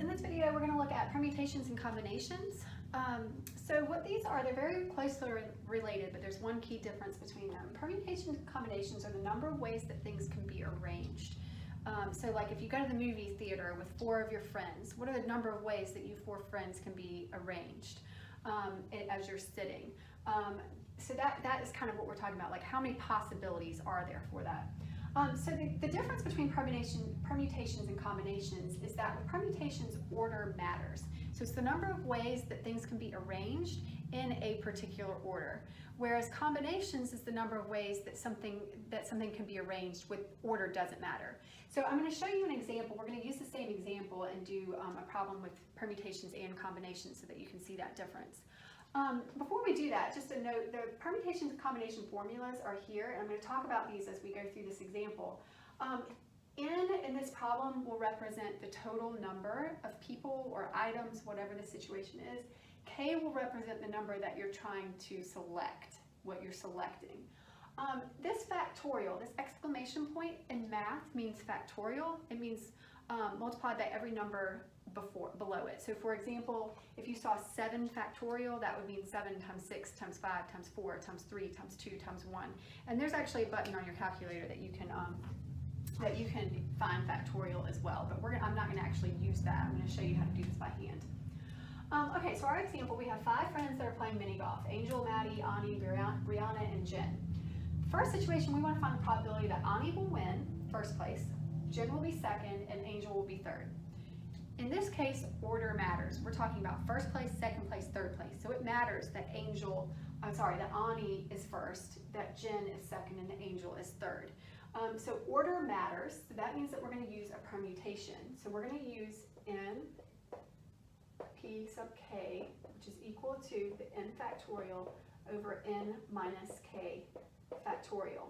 In this video we're going to look at permutations and combinations. So what these are, they're very closely related, but there's one key difference between them. Permutations and combinations are the number of ways that things can be arranged. So like if you go to the movie theater with 4 of your friends, what are the number of ways that you 4 friends can be arranged as you're sitting? So that is kind of what we're talking about, like how many possibilities are there for that? So the difference between permutations and combinations is that with permutations, order matters. So it's the number of ways that things can be arranged in a particular order, whereas combinations is the number of ways that something can be arranged with order doesn't matter. So I'm going to show you an example. We're going to use the same example and do a problem with permutations and combinations so that you can see that difference. Before we do that, just a note, the permutations and combination formulas are here, and I'm going to talk about these as we go through this example. N in this problem will represent the total number of people or items, whatever the situation is. K will represent the number that you're trying to select, what you're selecting. This factorial, this exclamation point in math means factorial. It means multiplied by every number below it. So for example, if you saw 7 factorial, that would mean 7 times 6 times 5 times 4 times 3 times 2 times 1. And there's actually a button on your calculator that you can find factorial as well. But I'm not going to actually use that. I'm going to show you how to do this by hand. Okay, so our example, we have 5 friends that are playing mini golf: Angel, Maddie, Ani, Brianna, and Jen. First situation, we want to find the probability that Ani will win first place, Jen will be second, and Angel will be third. In this case, order matters. We're talking about first place, second place, third place. So it matters that that Ani is first, that Jen is second, and the Angel is third. So order matters. So that means that we're going to use a permutation. So we're going to use N P sub K, which is equal to the N factorial over N minus K factorial.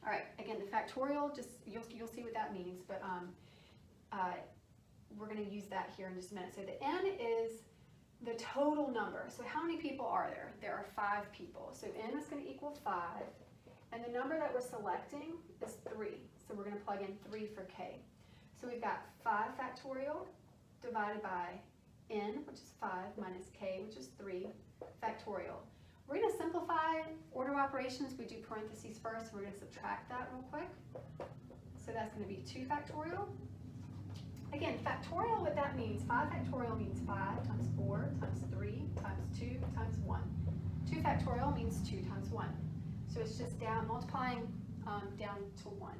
All right, again, the factorial, just you'll see what that means, but we're going to use that here in just a minute. So the N is the total number. So how many people are there? There are 5 people. So N is going to equal 5, and the number that we're selecting is 3. So we're going to plug in 3 for K. So we've got 5 factorial divided by N, which is 5, minus K, which is 3, factorial. We're going to simplify order operations. We do parentheses first, so we're going to subtract that real quick. So that's going to be 2 factorial. Again, factorial, what that means, 5 factorial means 5 times 4 times 3 times 2 times 1. 2 factorial means 2 times 1. So it's just multiplying down to 1.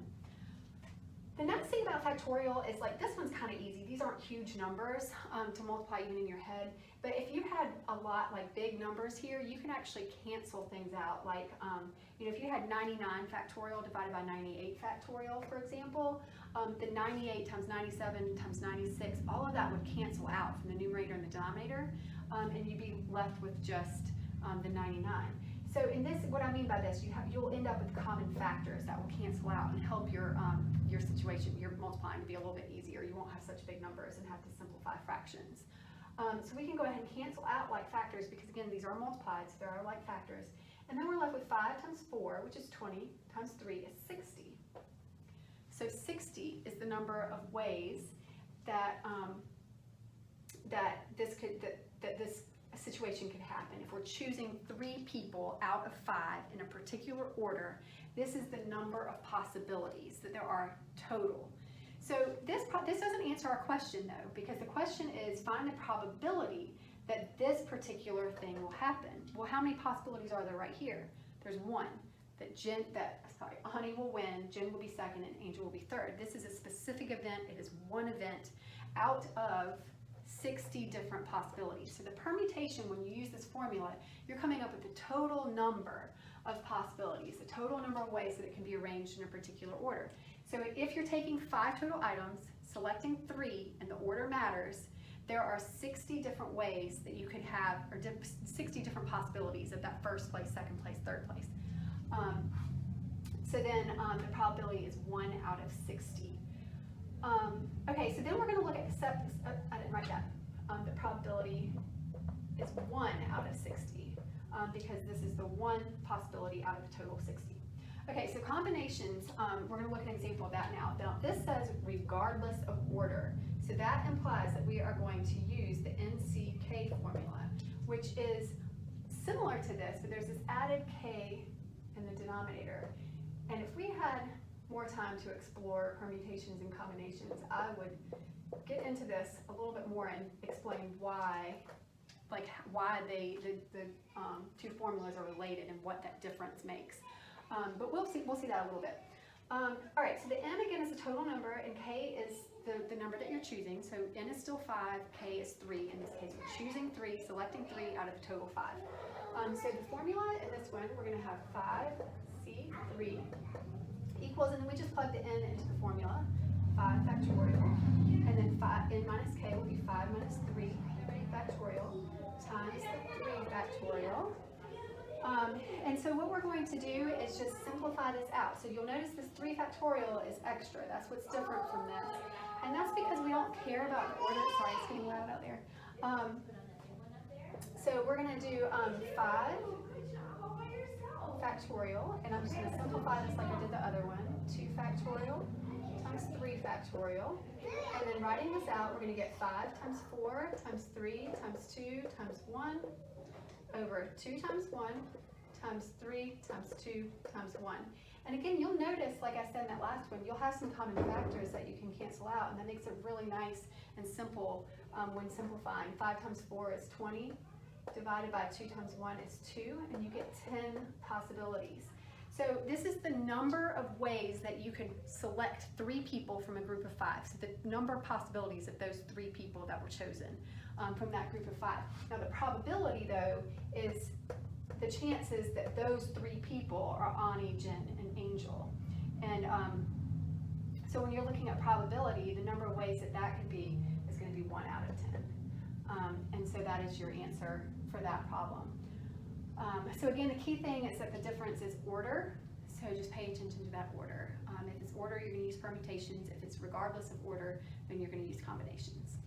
The next thing about factorial is, like, this one's kind of easy. These aren't huge numbers to multiply even in your head. But if you had a lot, like big numbers here, you can actually cancel things out. Like, if you had 99 factorial divided by 98 factorial, for example, the 98 times 97 times 96, all of that would cancel out from the numerator and the denominator, and you'd be left with just the 99. So in this, what I mean by this, you'll end up with common factors that will cancel out and help your situation, your multiplying, to be a little bit easier. You won't have such big numbers and have to simplify fractions. So we can go ahead and cancel out like factors because, again, these are multiplied, so there are like factors. And then we're left with 5 times 4, which is 20, times 3 is 60. So 60 is the number of ways that this situation could happen. If we're choosing 3 people out of 5 in a particular order, this is the number of possibilities that there are total. So this doesn't answer our question, though, because the question is find the probability that this particular thing will happen. Well, how many possibilities are there right here? There's 1, that Ani will win, Jen will be second, and Angel will be third. This is a specific event. It is one event out of 60 different possibilities. So the permutation, when you use this formula, you're coming up with the total number of possibilities, the total number of ways that it can be arranged in a particular order. So if you're taking 5 total items, selecting 3, and the order matters, there are 60 different ways that you could have, or 60 different possibilities of that first place, second place, third place. So then the probability is 1 out of 60. Okay, so then we're going to look at I didn't write that. The probability is 1 out of 60 because this is the one possibility out of a total of 60. Okay, so combinations, we're going to look at an example of that now. Now this says regardless of order. So So that implies that we are going to use the NCK formula, which is similar to this, but there's this added K in the denominator. And if we had more time to explore permutations and combinations, I would get into this a little bit more and explain why, like why the two formulas are related and what that difference makes. But we'll see that a little bit. All right, so the n again is a total number, and k is the number that you're choosing. So n is still 5, k is 3. In this case, we're choosing 3, selecting 3 out of the total 5. So the formula in this one, we're going to have 5c3 equals, and then we just plug the n into the formula, 5 factorial, and then n minus k will be 5 minus 3 factorial times the 3 factorial. And so what we're going to do is just simplify this out. So you'll notice this 3 factorial is extra. That's what's different from this. And that's because we don't care about the order. Sorry, it's getting loud out there. So we're going to do 5 factorial, and I'm just going to simplify this like I did the other one. 2 factorial times 3 factorial. And then writing this out, we're going to get 5 times 4 times 3 times 2 times 1 over 2 times 1 times 3 times 2 times 1. And again, you'll notice, like I said in that last one, you'll have some common factors that you can cancel out, and that makes it really nice and simple when simplifying. 5 times 4 is 20, divided by 2 times 1 is 2, and you get 10 possibilities. So this is the number of ways that you could select 3 people from a group of 5. So the number of possibilities of those 3 people that were chosen from that group of 5. Now the probability, though, is the chances that those 3 people are Ani, Jen, and Angel. And so when you're looking at probability, the number of ways that that could be is going to be 1 out of 10. And so that is your answer for that problem. So again, the key thing is that the difference is order. So just pay attention to that order. If it's order, you're going to use permutations. If it's regardless of order, then you're going to use combinations.